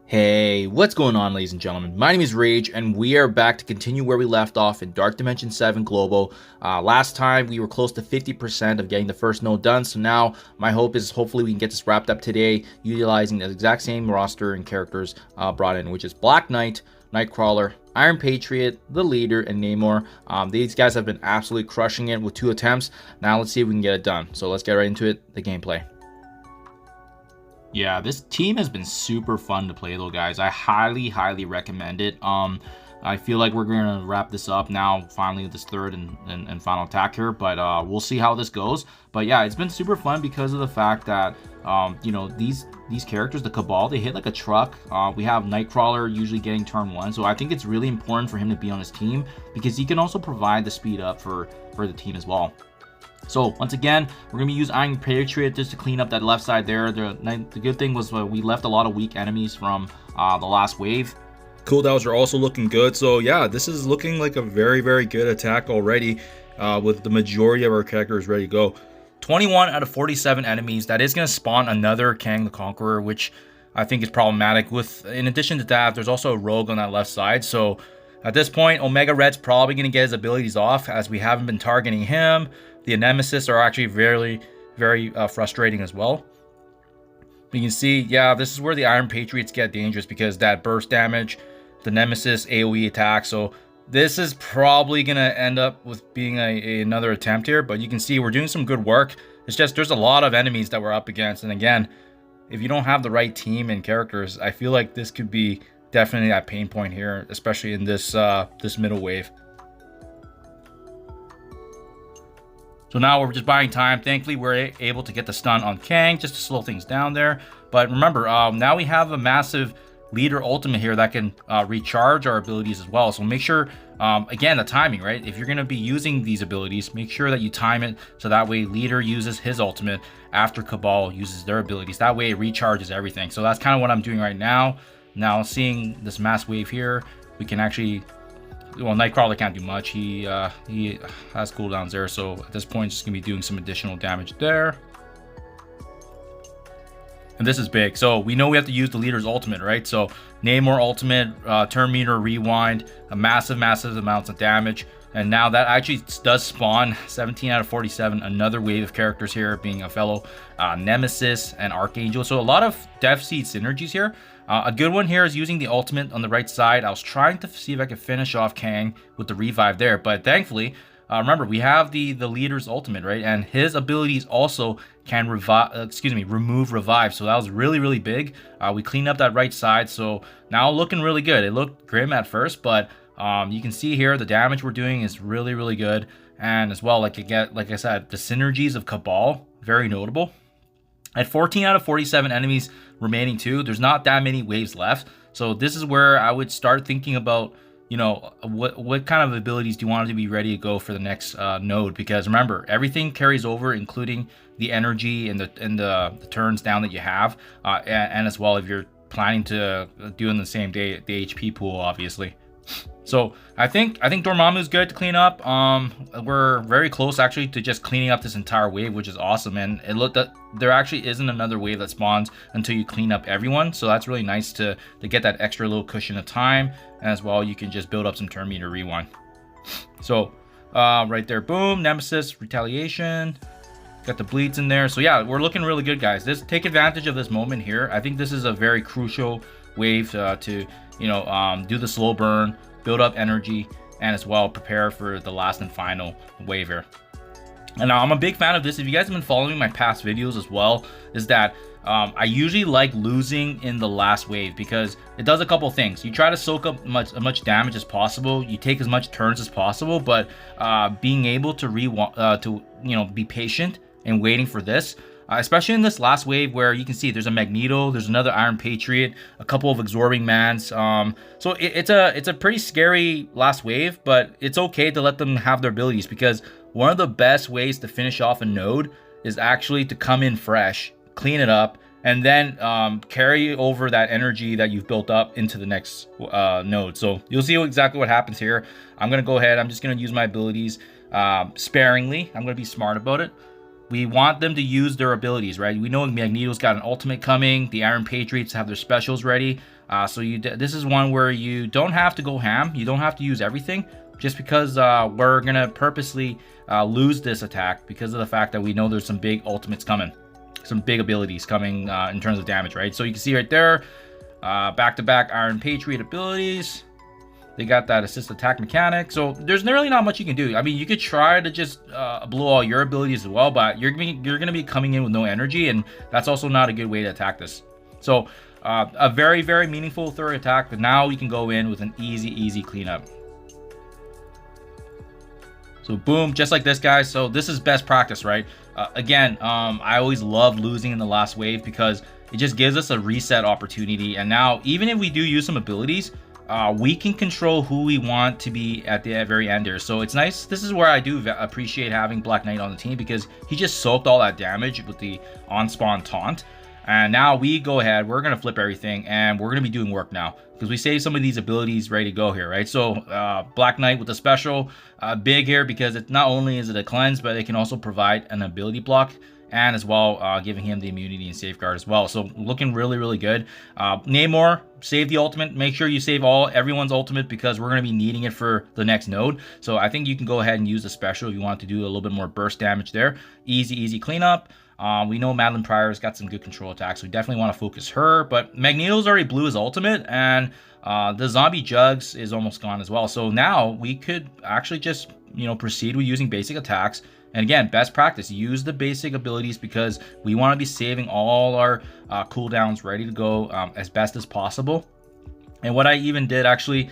Hey, what's going on, ladies and gentlemen? My name is Rage, and we are back to continue where we left off in Dark Dimension 7 Global. Last time, we were close to 50% of getting the first node done, so now my hope is hopefully we can get this wrapped up today, utilizing the exact same roster and characters brought in, which is Black Knight, Nightcrawler, Iron Patriot, the Leader, and Namor. These guys have been absolutely crushing it with 2 attempts. Now let's see if we can get it done. So let's get right into it, the gameplay. Yeah, this team has been super fun to play though, guys. I highly recommend it. I feel like we're gonna wrap this up now, finally, with this third and final attack here, but we'll see how this goes. But yeah, it's been super fun because of the fact that you know, these characters, the Cabal, they hit like a truck. We have Nightcrawler usually getting turn 1, so I think it's really important for him to be on his team because he can also provide the speed up for the team as well. So once again, we're going to use Iron Patriot just to clean up that left side there. The good thing was we left a lot of weak enemies from the last wave. Cooldowns are also looking good. So yeah, this is looking like a very good attack already with the majority of our characters ready to go. 21 out of 47 enemies. That is going to spawn another Kang the Conqueror, which I think is problematic. In addition to that, there's also a rogue on that left side. So at this point, Omega Red's probably going to get his abilities off as we haven't been targeting him. The Nemesis are actually very frustrating as well. But you can see, yeah, this is where the Iron Patriots get dangerous because that burst damage, the Nemesis AoE attack. So this is probably going to end up with being another attempt here. But you can see we're doing some good work. It's just there's a lot of enemies that we're up against. And again, if you don't have the right team and characters, I feel like this could be definitely that pain point here, especially in this middle wave. So now we're just buying time. Thankfully, we're able to get the stun on Kang just to slow things down there. But remember, now we have a massive Leader ultimate here that can recharge our abilities as well. So make sure, again, the timing, right? If you're going to be using these abilities, make sure that you time it so that way Leader uses his ultimate after Cabal uses their abilities. That way it recharges everything. So that's kind of what I'm doing right now. Now seeing this mass wave here, we can actually... Well, Nightcrawler can't do much. He has cooldowns there, so at this point, just gonna be doing some additional damage there. And this is big, so we know we have to use the Leader's ultimate, right? So Namor ultimate, turn meter rewind, a massive amounts of damage, and now that actually does spawn 17 out of 47, another wave of characters here, being a fellow Nemesis and Archangel. So a lot of Death Seed synergies here. A good one here is using the ultimate on the right side. I was trying to see if I could finish off Kang with the revive there, but thankfully, remember, we have the Leader's ultimate, right? And his abilities also can remove revive. So that was really big. We cleaned up that right side, so now looking really good. It looked grim at first, but you can see here the damage we're doing is really good. And as well, like I said, the synergies of Cabal, very notable. At 14 out of 47 enemies remaining too, there's not that many waves left. So this is where I would start thinking about, you know, what kind of abilities do you want to be ready to go for the next node? Because remember, everything carries over, including the energy and the turns down that you have, and as well if you're planning to do in the same day the HP pool, obviously. So I think Dormammu's good to clean up. We're very close actually to just cleaning up this entire wave, which is awesome. And it looked that there actually isn't another wave that spawns until you clean up everyone. So that's really nice to get that extra little cushion of time. And as well, you can just build up some turn meter rewind. So right there, boom, Nemesis, retaliation. Got the bleeds in there. So yeah, we're looking really good, guys. Take advantage of this moment here. I think this is a very crucial wave to you know, do the slow burn, build up energy, and as well prepare for the last and final wave here. And I'm a big fan of this. If you guys have been following my past videos as well, is that I usually like losing in the last wave because it does a couple things. You try to soak up as much damage as possible. You take as much turns as possible, but being able to be patient and waiting for this. Especially in this last wave where you can see there's a Magneto, there's another Iron Patriot, a couple of Absorbing Mans. So it's a pretty scary last wave, but it's okay to let them have their abilities because one of the best ways to finish off a node is actually to come in fresh, clean it up, and then carry over that energy that you've built up into the next node. So you'll see exactly what happens here. I'm going to go ahead. I'm just going to use my abilities sparingly. I'm going to be smart about it. We want them to use their abilities, right? We know Magneto's got an ultimate coming. The Iron Patriots have their specials ready. So this is one where you don't have to go ham. You don't have to use everything, just because we're gonna purposely lose this attack because of the fact that we know there's some big ultimates coming, some big abilities coming in terms of damage, right? So you can see right there, back-to-back Iron Patriot abilities. They got that assist attack mechanic. So there's really not much you can do. I mean, you could try to just blow all your abilities as well, but you're gonna be coming in with no energy, and that's also not a good way to attack this. So a very, very meaningful third attack, but now we can go in with an easy cleanup. So boom, just like this, guys. So this is best practice, right? Again, I always love losing in the last wave because it just gives us a reset opportunity. And now, even if we do use some abilities, we can control who we want to be at the very end here. So it's nice. This is where I do appreciate having Black Knight on the team, because he just soaked all that damage with the on-spawn taunt. And now we go ahead, we're going to flip everything, and we're going to be doing work now, because we save some of these abilities ready to go here, right? So Black Knight with the special, big here, because it not only is it a cleanse, but it can also provide an ability block, and as well giving him the immunity and safeguard as well. So looking really good. Namor, save the ultimate. Make sure you save everyone's ultimate, because we're going to be needing it for the next node. So I think you can go ahead and use the special if you want to do a little bit more burst damage there. Easy cleanup. We know Madeline Pryor's got some good control attacks. We definitely want to focus her, but Magneto's already blew his ultimate, and the zombie jugs is almost gone as well. So now we could actually just, proceed with using basic attacks. And again, best practice, use the basic abilities, because we want to be saving all our cooldowns ready to go as best as possible. And what I even did actually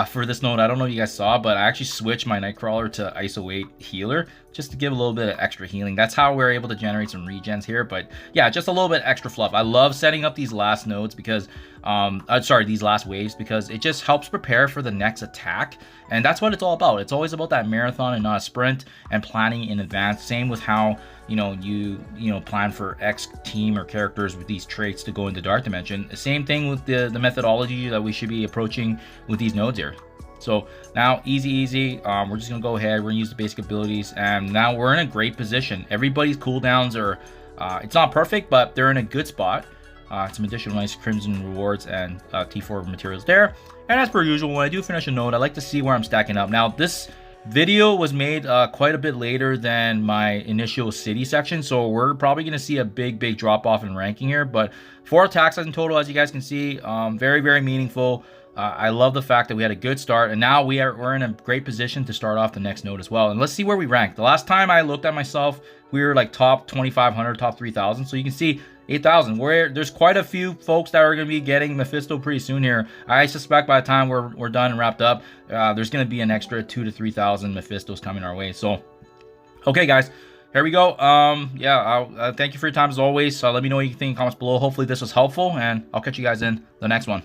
for this node, I don't know if you guys saw, but I actually switched my Nightcrawler to ISO 8 healer just to give a little bit of extra healing. That's how we're able to generate some regens here. But yeah, just a little bit extra fluff. I love setting up these last nodes because, these last waves, because it just helps prepare for the next attack. And that's what it's all about. It's always about that marathon and not a sprint, and planning in advance. Same with how, you plan for X team or characters with these traits to go into Dark Dimension. The same thing with the methodology that we should be approaching with these nodes here. So now easy. We're just gonna go ahead. We're gonna use the basic abilities, and now we're in a great position. Everybody's cooldowns are, it's not perfect, but they're in a good spot. Some additional nice Crimson rewards and T4 materials there. And as per usual, when I do finish a node, I like to see where I'm stacking up. Now this video was made quite a bit later than my initial city section, so we're probably going to see a big drop off in ranking here. But 4 attacks in total, as you guys can see, very meaningful. I love the fact that we had a good start, and now we're in a great position to start off the next node as well. And let's see where we rank. The last time I looked at myself, we were like top 2,500, top 3,000. So you can see 8,000. There's quite a few folks that are going to be getting Mephisto pretty soon here. I suspect by the time we're done and wrapped up, there's going to be an extra 2,000 to 3,000 Mephistos coming our way. So, okay, guys. Here we go. Thank you for your time as always. Let me know what you think in the comments below. Hopefully this was helpful, and I'll catch you guys in the next one.